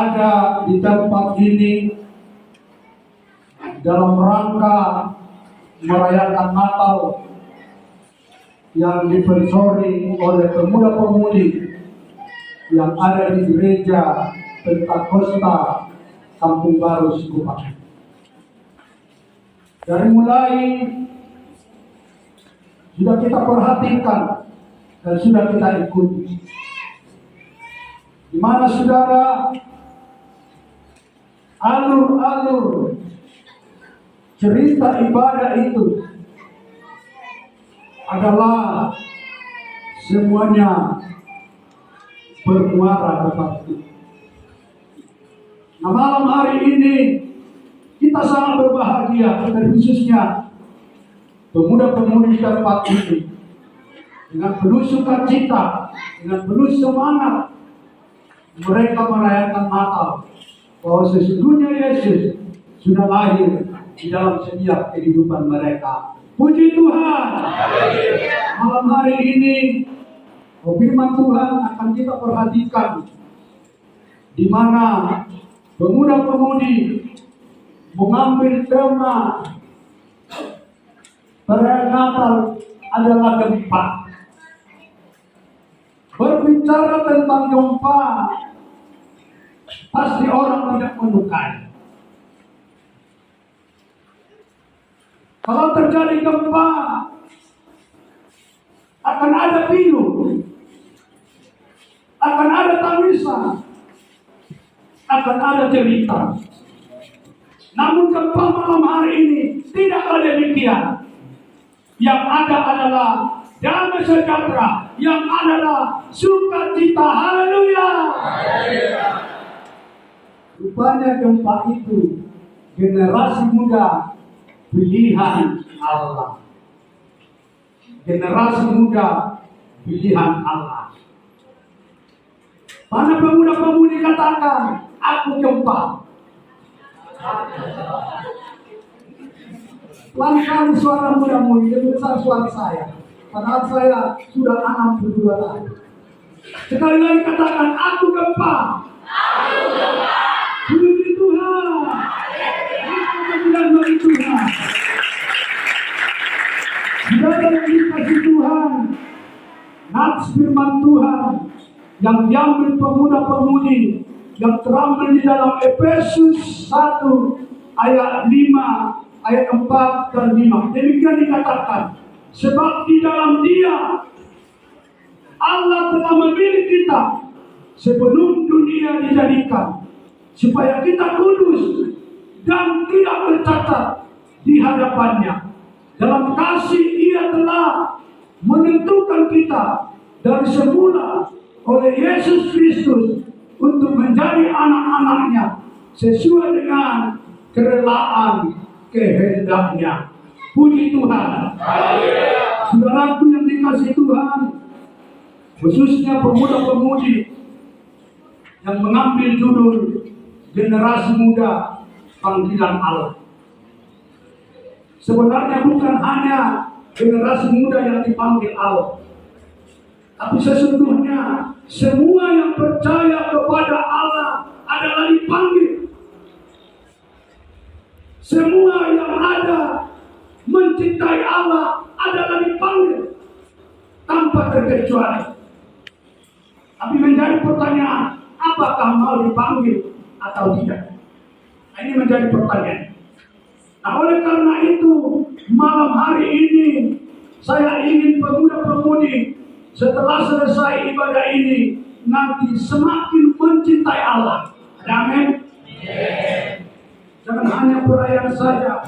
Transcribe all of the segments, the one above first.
berada di tempat ini dalam rangka merayakan Natal yang disponsori oleh pemuda-pemudi yang ada di gereja Pentakosta Kampung Baru Sikupang. Dari mulai sudah kita perhatikan dan sudah kita ikuti, di mana saudara alur-alur cerita ibadah itu adalah semuanya bermuara kepada itu. Nah, malam hari ini kita sangat berbahagia, dan khususnya pemuda-pemudi tempat ini dengan penuh sukacita, dengan penuh semangat mereka merayakan Natal, bahwa sesungguhnya Yesus sudah lahir di dalam setiap kehidupan mereka. Puji Tuhan. Malam hari ini firman Tuhan akan kita perhatikan, di mana pemuda-pemudi mengambil tema perayaan Natal adalah gempa. Berbicara tentang gempa, pasti orang tidak menyukai. Kalau terjadi gempa, akan ada pilu, akan ada tangisan, akan ada cerita. Namun gempa malam hari ini tidaklah demikian. Yang ada adalah damai sejahtera, yang adalah sukacita. Haleluya. Rupanya gempa itu generasi muda pilihan Allah. Generasi muda pilihan Allah. Mana pemuda-pemudi katakan, aku gempa. Pelan-pelan suara muda-mudi, lebih besar suara saya. Padahal saya sudah 62 tahun. Sekali lagi katakan, aku gempa. Aku gempa. Puji Tuhan. Kemudian bagi Tuhan. Saudara yang dikasih Tuhan, nats firman Tuhan yang diambil pemuda-pemudi yang terambil di dalam Efesus 1 ayat 5, ayat 4 dan 5. Demikian dikatakan, sebab di dalam Dia Allah telah memilih kita sebelum dunia dijadikan, supaya kita kudus dan tidak bercacat di hadapannya. Dalam kasih Ia telah menentukan kita dari semula oleh Yesus Kristus untuk menjadi anak-anaknya sesuai dengan kerelaan kehendaknya. Puji Tuhan. Saudaraku yang dikasih Tuhan, khususnya pemuda-pemudi yang mengambil judul generasi muda panggilan Allah. Sebenarnya bukan hanya generasi muda yang dipanggil Allah, tapi sesungguhnya semua yang percaya kepada Allah adalah dipanggil. Semua yang ada mencintai Allah adalah dipanggil tanpa terkecuali. Tapi menjadi pertanyaan, apakah mau dipanggil atau tidak? Nah, ini menjadi pertanyaan. Nah, oleh karena itu, malam hari ini saya ingin pemuda-pemudi setelah selesai ibadah ini nanti semakin mencintai Allah. Amin. Jangan hanya perayaan saja,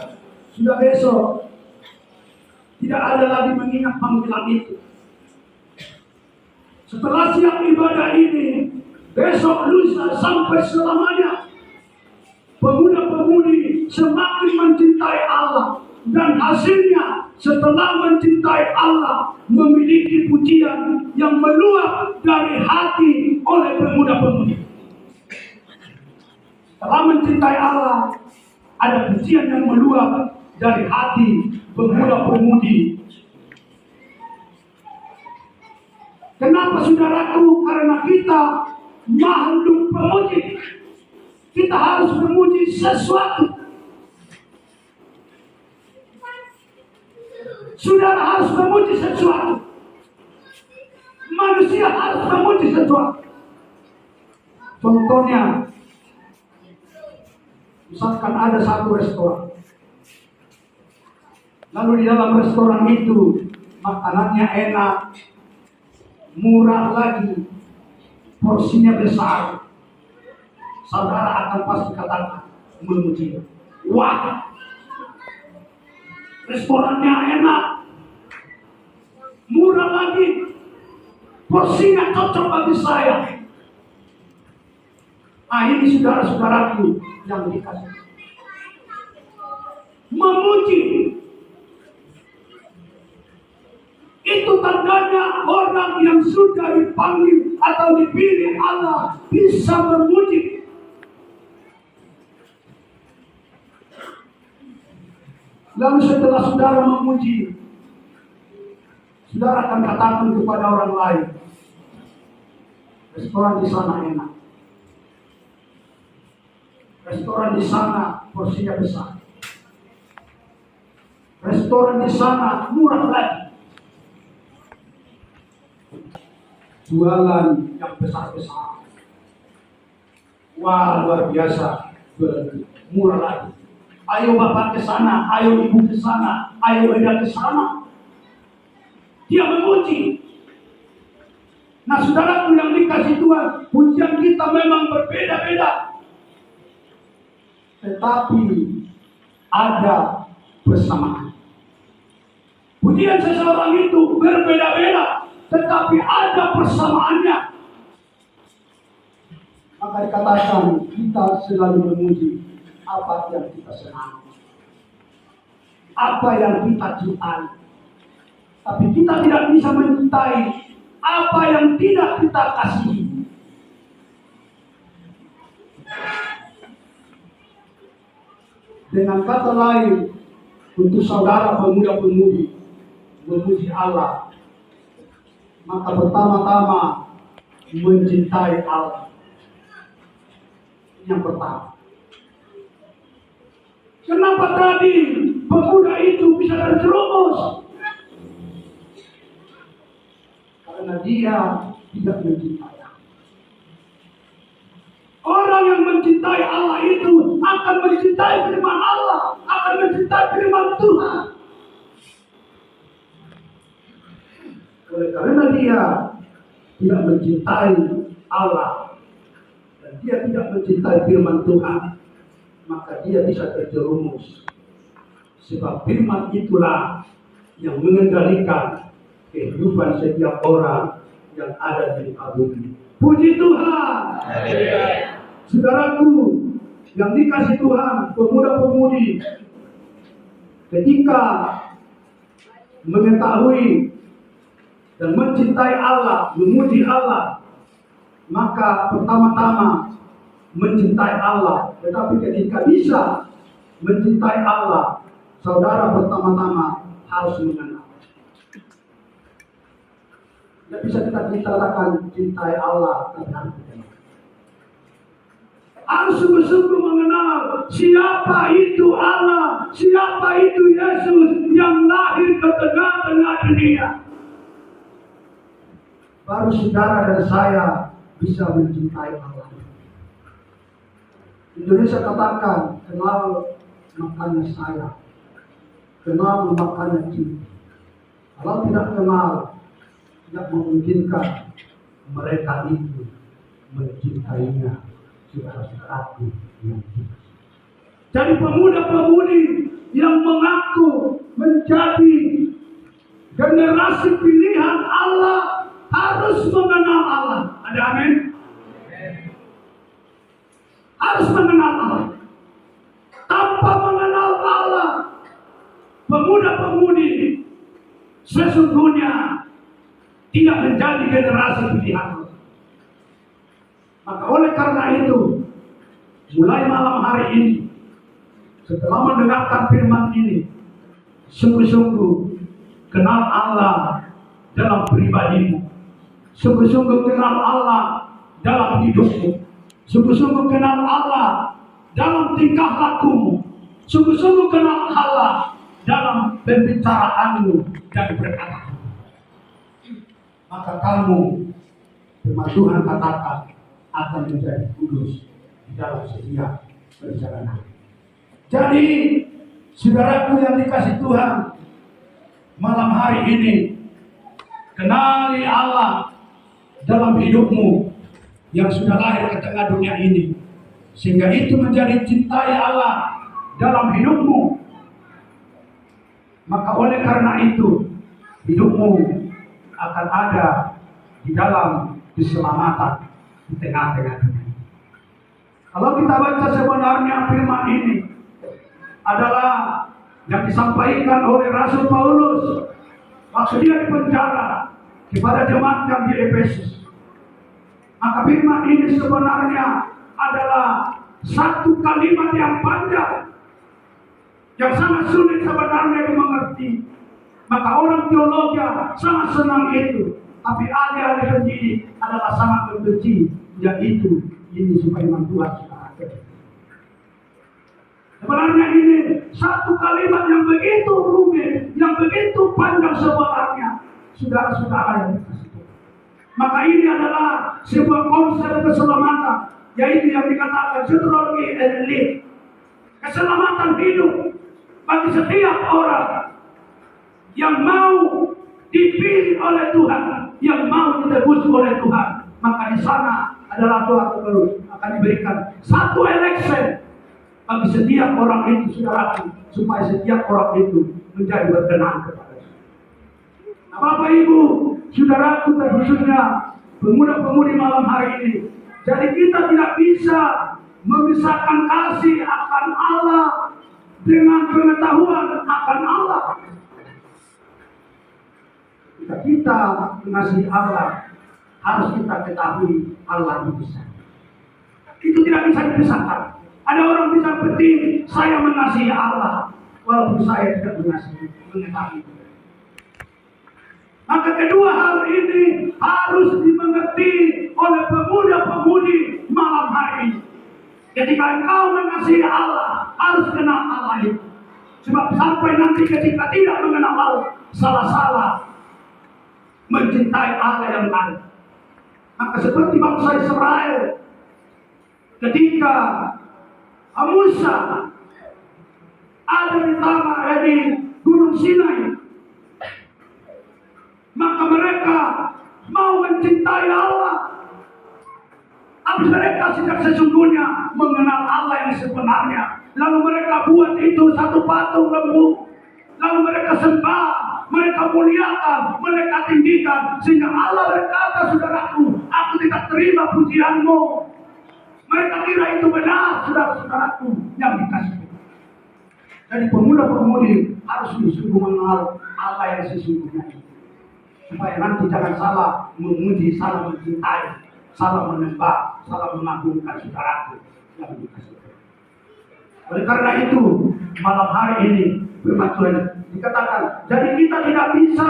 sudah besok tidak ada lagi mengingat panggilan itu. Setelah siap ibadah ini, besok, lusa, sampai selamanya, pemuda-pemudi semakin mencintai Allah, dan hasilnya setelah mencintai Allah memiliki pujian yang meluap dari hati oleh pemuda-pemudi. Setelah mencintai Allah, ada pujian yang meluap dari hati pemuda-pemudi. Kenapa saudaraku? Karena kita makhluk pemuji. kita harus memuji sesuatu. Saudara harus memuji sesuatu. Manusia harus memuji sesuatu. Contohnya, misalkan ada satu restoran. Lalu di dalam restoran itu makanannya enak, murah lagi, porsinya besar. Saudara akan pasti katakan memuji. Wah, restorannya enak, murah lagi, porsinya cocok bagi saya. Ini saudara-saudaraku yang dikasih. Memuji itu tandanya orang yang sudah dipanggil atau dipilih Allah bisa memuji. Lalu setelah saudara memuji, saudara akan katakan kepada orang lain, restoran di sana enak, restoran di sana porsinya besar, restoran di sana murah lagi, jualan yang besar-besar, wah luar biasa, murah lagi. Ayo bapak ke sana, ayo ibu ke sana, ayo eda ke sana. Dia memuji. Nah saudaraku yang dikasih Tuhan, pujian kita memang berbeda-beda. Tetapi ada persamaan. Pujian seseorang itu berbeda-beda, tetapi ada persamaannya. Maka dikatakan kita selalu memuji apa yang kita senangi, apa yang kita cintai. Tapi kita tidak bisa mencintai apa yang tidak kita kasihi. Dengan kata lain, untuk saudara pemuda-pemudi memuji Allah, maka pertama-tama mencintai Allah. Yang pertama. Kenapa tadi pemuda itu bisa terjerumus? Karena dia tidak mencintai Allah. Orang yang mencintai Allah itu akan mencintai firman Allah, akan mencintai firman Tuhan. Oleh karena dia tidak mencintai Allah dan dia tidak mencintai firman Tuhan, maka dia bisa terjerumus. Sebab firman itulah yang mengendalikan kehidupan setiap orang yang ada di muka bumi. Puji Tuhan. Saudaraku yang dikasih Tuhan, pemuda-pemudi, ketika mengetahui dan mencintai Allah, memuji Allah, maka pertama-tama mencintai Allah. Tetapi ketika bisa mencintai Allah, saudara pertama-tama harus mengenal. Tidak bisa kita katakan cintai Allah karena harus sungguh-sungguh mengenal siapa itu Allah, siapa itu Yesus yang lahir ke tengah-tengah dunia. Baru saudara dan saya bisa mencintai Allah. Indonesia katakan, kenal makanya saya, kenal makanya cinta. Kalau tidak kenal, tidak memungkinkan mereka itu mencintainya. Saudara-saudaraku yang cinta. Jadi pemuda-pemudi yang mengaku menjadi generasi pilihan Allah harus mengenal Allah. Ada amin? Harus mengenal Allah. Tanpa mengenal Allah, pemuda-pemudi sesungguhnya tidak menjadi generasi pilihan Allah. Maka oleh karena itu, mulai malam hari ini, setelah mendengarkan firman ini, sungguh-sungguh kenal Allah dalam pribadimu. Sungguh-sungguh kenal Allah dalam hidupmu. Sungguh-sungguh kenal Allah dalam tingkah lakumu. Sungguh-sungguh kenal Allah dalam pembicaraanmu dan perkataan. Maka kamu, firman Tuhan katakan, akan menjadi kudus di dalam setiap perjalanan. Jadi, saudaraku yang dikasih Tuhan, malam hari ini, kenali Allah dalam hidupmu yang sudah lahir ke tengah dunia ini, sehingga itu menjadi cintai Allah dalam hidupmu. Maka oleh karena itu, hidupmu akan ada di dalam keselamatan di tengah-tengah dunia. Kalau kita baca sebenarnya firman ini adalah yang disampaikan oleh Rasul Paulus waktu dia di penjara kepada jemaat yang di Efesus. Maka firman ini sebenarnya adalah satu kalimat yang panjang, yang sangat sulit sebenarnya dimengerti. Maka orang teologi sangat senang itu, tapi ahli-ahli pendidik adalah sangat membenci, yaitu ini supaya iman Tuhan sudah ada. Sebenarnya ini satu kalimat yang begitu rumit, yang begitu panjang sebenarnya, saudara-saudara yang dikasih Tuhan. Maka ini adalah sebuah konsep keselamatan, yaitu yang dikatakan teologi elit, keselamatan hidup bagi setiap orang yang mau dipilih oleh Tuhan, yang mau ditebus oleh Tuhan. Maka di sana adalah Tuhan akan diberikan satu election bagi setiap orang itu, saudara, supaya setiap orang itu menjadi berkenan kepada Tuhan. Nah, Bapak Ibu, saudaraku, terkhususnya pemuda-pemudi malam hari ini, jadi kita tidak bisa memisahkan kasih akan Allah dengan pengetahuan akan Allah. Jika kita mengasihi Allah, harus kita ketahui Allah itu bisa. Itu tidak bisa dipisahkan. Ada orang bisa penting, saya mengasihi Allah, walaupun saya tidak mengetahui. Maka kedua hal ini harus dimengerti oleh pemuda-pemudi malam hari ini. Ketika engkau mengasihi Allah, harus kenal Allah itu. Sebab sampai nanti ketika tidak mengenal Allah, salah-salah mencintai Allah yang lain. Maka seperti bangsa Israel, ketika Musa ada di Gunung Sinai, maka mereka mau mencintai Allah, tapi mereka tidak sesungguhnya mengenal Allah yang sebenarnya. Lalu mereka buat itu satu patung lembu, lalu mereka sembah, mereka muliakan, mereka tinggikan, sehingga Allah berkata, saudaraku, aku tidak terima pujianmu. Mereka kira itu benar, saudara-saudaraku yang dikasihi. Jadi pemuda-pemudi harus sungguh mengenal Allah yang sesungguhnya, supaya nanti jangan salah memuji, salah mencintai, salah menyembah, salah mengagungkan saudaraku yang dikasihi. Oleh karena itu, malam hari ini firman Tuhan dikatakan, jadi kita tidak bisa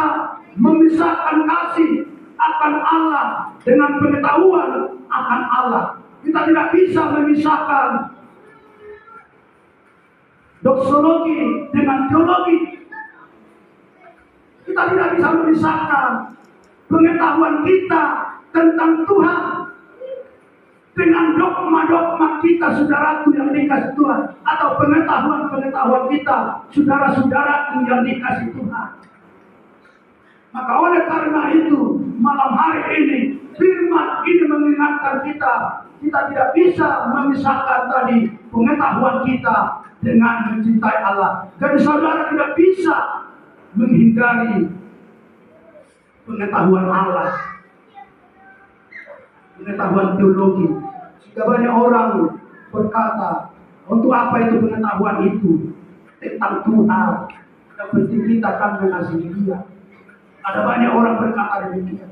memisahkan kasih akan Allah dengan pengetahuan akan Allah. Kita tidak bisa memisahkan doksologi dengan teologi. Kita tidak bisa memisahkan pengetahuan kita tentang Tuhan dengan dogma-dogma kita, saudaraku yang dikasih Tuhan, atau pengetahuan-pengetahuan kita, saudara-saudaraku yang dikasih Tuhan. Maka oleh karena itu, malam hari ini, firman ini mengingatkan kita, kita tidak bisa memisahkan tadi pengetahuan kita dengan mencintai Allah. Dan saudara tidak bisa menghindari pengetahuan Allah, pengetahuan teologi. Jika banyak orang berkata, untuk apa itu pengetahuan itu tentang Tuhan? Yang penting kita akan mengasihi Dia. Ada banyak orang berkata demikian.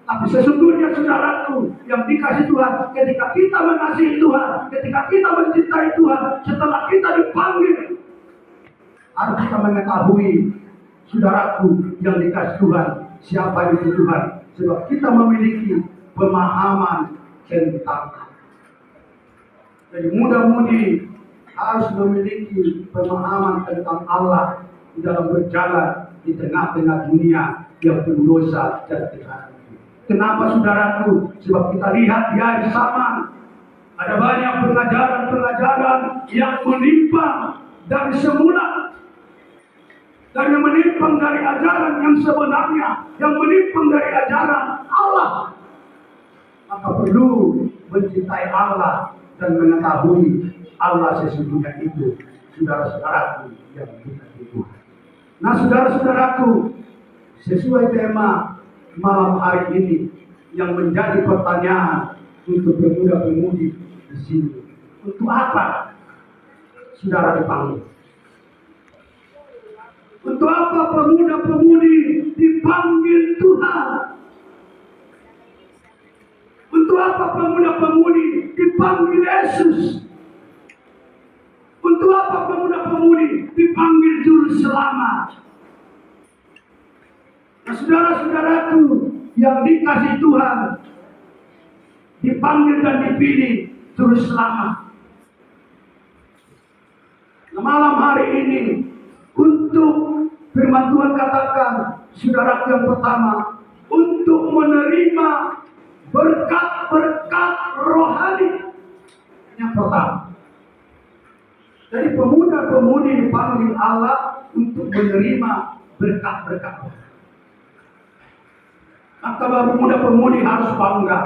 Tapi sesungguhnya saudaraku yang dikasih Tuhan, ketika kita mengasihi Tuhan, ketika kita mencintai Tuhan, setelah kita dipanggil, harus kita mengetahui, saudaraku yang dikasih Tuhan, siapa itu Tuhan. Sebab kita memiliki pemahaman tentang Jadi muda-mudi harus memiliki pemahaman tentang Allah di dalam berjalan di tengah-tengah dunia yang penuh dosa dan kejahatan. Kenapa saudaraku? Sebab kita lihat di hari zaman ada banyak pengajaran-pengajaran yang menyimpang dari semula, dan yang menyimpang dari ajaran yang sebenarnya, yang menyimpang dari ajaran Allah. Maka perlu mencintai Allah dan mengetahui Allah sesungguhnya itu, saudara-saudaraku yang kita Tuhan. Nah, saudara-saudaraku, sesuai tema malam hari ini yang menjadi pertanyaan untuk pemuda-pemudi di sini, untuk apa saudara dipanggil? Untuk apa pemuda-pemudi dipanggil Tuhan? Untuk apa pemuda-pemudi dipanggil Yesus? Untuk apa pemuda-pemudi dipanggil Juru Selamat? Nah, saudara-saudaraku yang dikasih Tuhan, dipanggil dan dipilih Juru Selamat. Nah, malam hari ini untuk firman Tuhan katakan, saudaraku yang pertama, untuk menerima berkat-berkat rohani. Yang pertama. Jadi pemuda-pemudi dipanggil Allah untuk menerima berkat-berkat rohani. Maka pemuda-pemudi harus bangga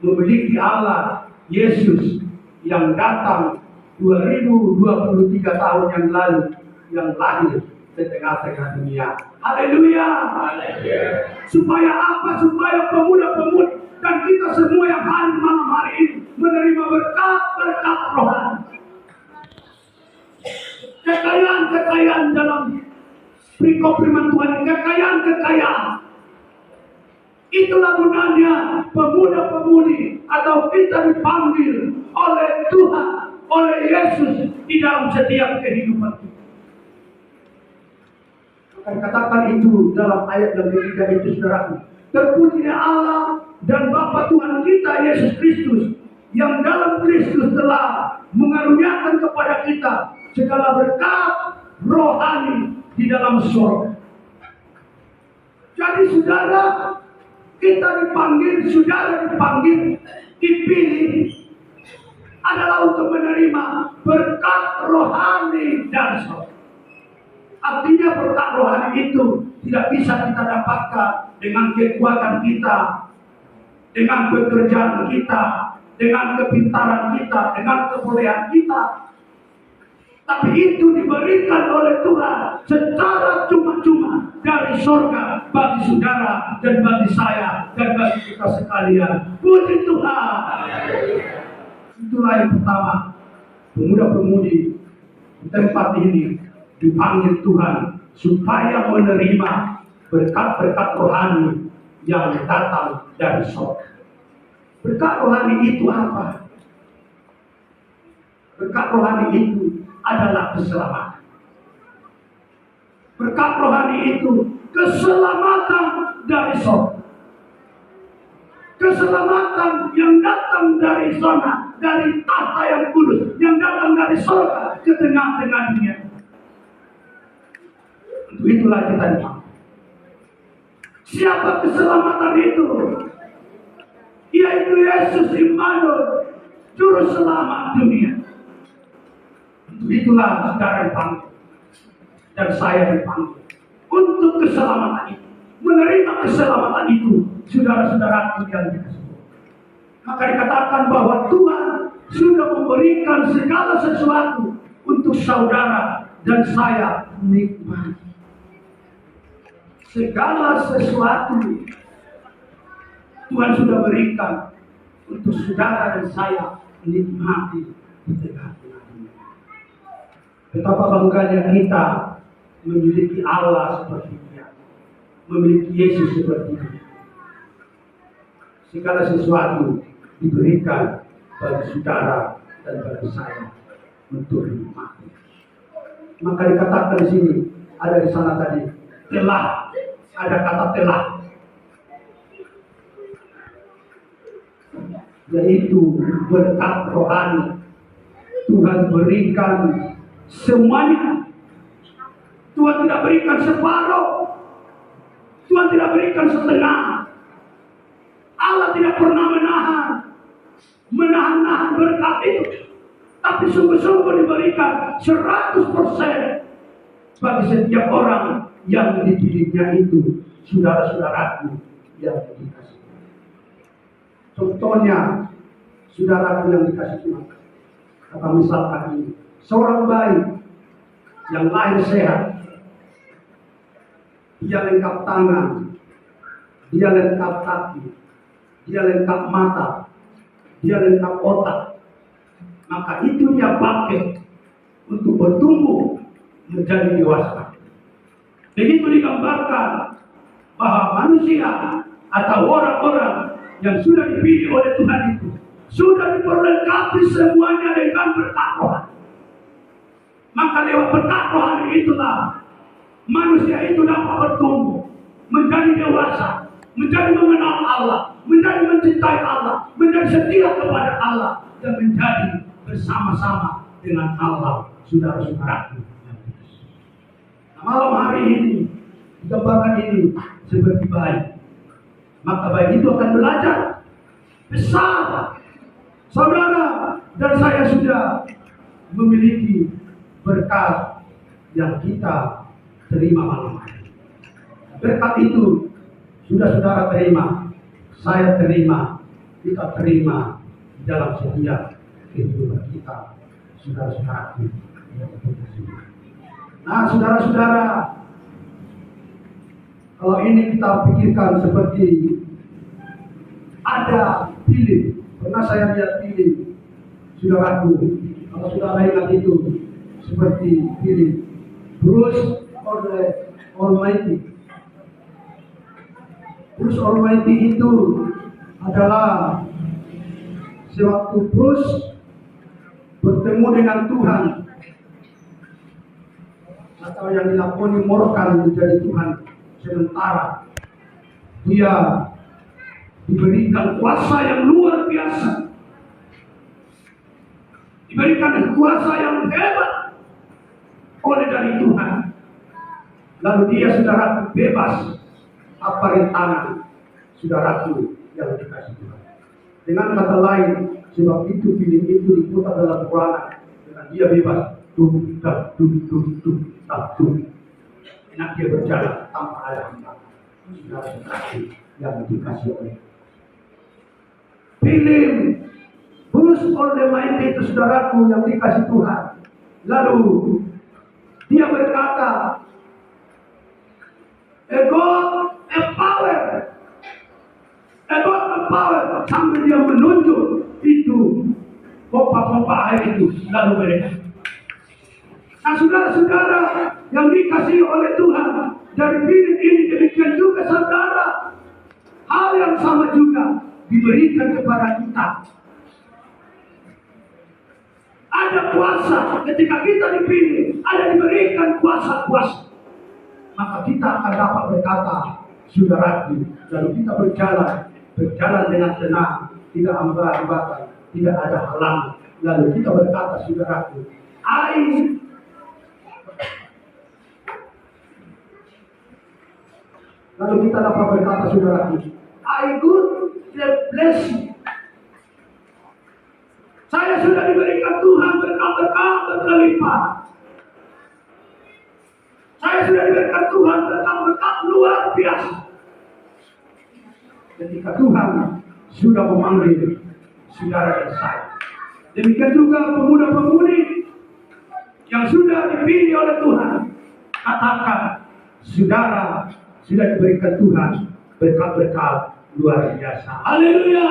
memiliki Allah Yesus yang datang 2023 tahun yang lalu, yang lahir di tengah-tengah dunia. Haleluya. Supaya apa? Supaya pemuda-pemudi dan kita semua yang hadir malam hari ini menerima berkat-berkat rohani. Kekayaan-kekayaan dalam perikop firman Tuhan, kekayaan-kekayaan. Itulah gunanya pemuda-pemudi atau kita dipanggil oleh Tuhan, oleh Yesus di dalam setiap kehidupan kita. Akan katakan itu dalam ayat yang ketiga itu, saudaraku. Terpujilah Allah dan Bapa Tuhan kita Yesus Kristus, yang dalam Kristus telah mengaruniakan kepada kita segala berkat rohani di dalam surga. Jadi saudara, kita dipanggil, saudara dipanggil, dipilih adalah untuk menerima berkat rohani dari surga. Artinya berkat rohani itu tidak bisa kita dapatkan dengan kekuatan kita, dengan pekerjaan kita, dengan kepintaran kita, dengan kebolehan kita. Tapi itu diberikan oleh Tuhan secara cuma-cuma dari surga bagi saudara dan bagi saya dan bagi kita sekalian. Puji Tuhan. Itulah yang pertama, pemuda-pemudi di tempat ini dipanggil Tuhan supaya menerima berkat-berkat rohani yang datang dari surga. Berkat rohani itu apa? Berkat rohani itu adalah keselamatan. Berkat rohani itu keselamatan dari surga. Keselamatan yang datang dari sana, dari tahta yang kudus, yang datang dari surga ke tengah-tengah dunia. Untuk itulah kita dipanggil. Siapa keselamatan itu? Yaitu Yesus Immanuel, Juru Selamat dunia. Untuk itulah saudara dipanggil dan saya dipanggil untuk keselamatan itu, menerima keselamatan itu, saudara-saudara yang dikasihi. Maka dikatakan bahwa Tuhan sudah memberikan segala sesuatu untuk saudara dan saya nikmati. Segala sesuatu Tuhan sudah berikan untuk saudara dan saya nikmati di tengah-tengah dunia. Betapa bangganya kita memiliki Allah seperti Dia, memiliki Yesus seperti Dia. Segala sesuatu diberikan bagi saudara dan bagi saya untuk dinikmati. Maka dikatakan di sini, ada di sana tadi, telah, ada kata telah, yaitu berkat rohani Tuhan berikan semuanya. Tuhan tidak berikan separuh. Tuhan tidak berikan setengah. Allah tidak pernah menahan berkat itu. Tapi sungguh-sungguh diberikan 100% bagi setiap orang yang dipilihnya itu, saudara-saudaraku yang dikasih. Contohnya, saudaraku yang dikasih Tuhan. Kata misalkan ini, seorang bayi yang lahir sehat, dia lengkap tangan, dia lengkap kaki, dia lengkap mata, dia lengkap otak. Maka itu dia pakai untuk bertumbuh menjadi dewasa. Begitu digambarkan bahwa manusia atau orang-orang yang sudah dipilih oleh Tuhan itu sudah diperlengkapi semuanya dengan bertakwa. Maka lewat bertakwa itulah manusia itu dapat bertumbuh menjadi dewasa, menjadi mengenal Allah, menjadi mencintai Allah, menjadi setia kepada Allah, dan menjadi bersama-sama dengan Allah, saudara-saudaraku. Nah, malam hari ini, digambarkan ini seperti bayi. Maka bayi itu akan belajar besar. Saudara dan saya sudah memiliki berkat yang kita terima malam hari. Berkat itu sudah saudara terima, saya terima, kita terima di dalam setiap kehidupan kita, saudara-saudaraku. Nah, saudara-saudara, kalau ini kita pikirkan seperti ada pilih, pernah saya lihat pilih, saudaraku, kalau saudara ingat itu, seperti pilih Bruce Almighty. Bruce Almighty itu adalah sewaktu Bruce bertemu dengan Tuhan, atau yang dilakoni Morgan menjadi Tuhan sementara, dia diberikan kuasa yang luar biasa, diberikan kuasa yang hebat oleh dari Tuhan. Lalu dia, saudaraku, bebas apa rintangan, saudaraku yang dikasih Tuhan. Dengan kata lain, sebab itu pilih itu diputar dalam ruangan, dengan dia bebas, enak dia berjalan tanpa ada hambatan, saudara-saudaraku yang dikasih oleh pilih. Bruce Almighty itu, saudaraku yang dikasih Tuhan. Lalu dia berkata, God empower, sambil dia menunjuk itu pompa-pompa air itu, lalu mereka. Nah, saudara-saudara yang dikasih oleh Tuhan dari bilik ini, demikian juga saudara, hal yang sama juga diberikan kepada kita. Ada kuasa ketika kita dipilih, ada diberikan kuasa-kuasa. Maka kita akan dapat berkata, saudaraku, lalu kita berjalan dengan tenang, tidak hambatan, tidak ada halangan. Lalu kita berkata, saudaraku, lalu kita dapat berkata, saudaraku, I good bless you. Saya sudah diberikan Tuhan berkat-berkat berkelimpahan. Saya sudah diberikan Tuhan berkat-berkat luar biasa. Ketika Tuhan sudah memanggil saudara dan saya. Demikian juga pemuda-pemudi yang sudah dipilih oleh Tuhan. Katakan, saudara sudah diberikan Tuhan berkat-berkat luar biasa. Haleluya.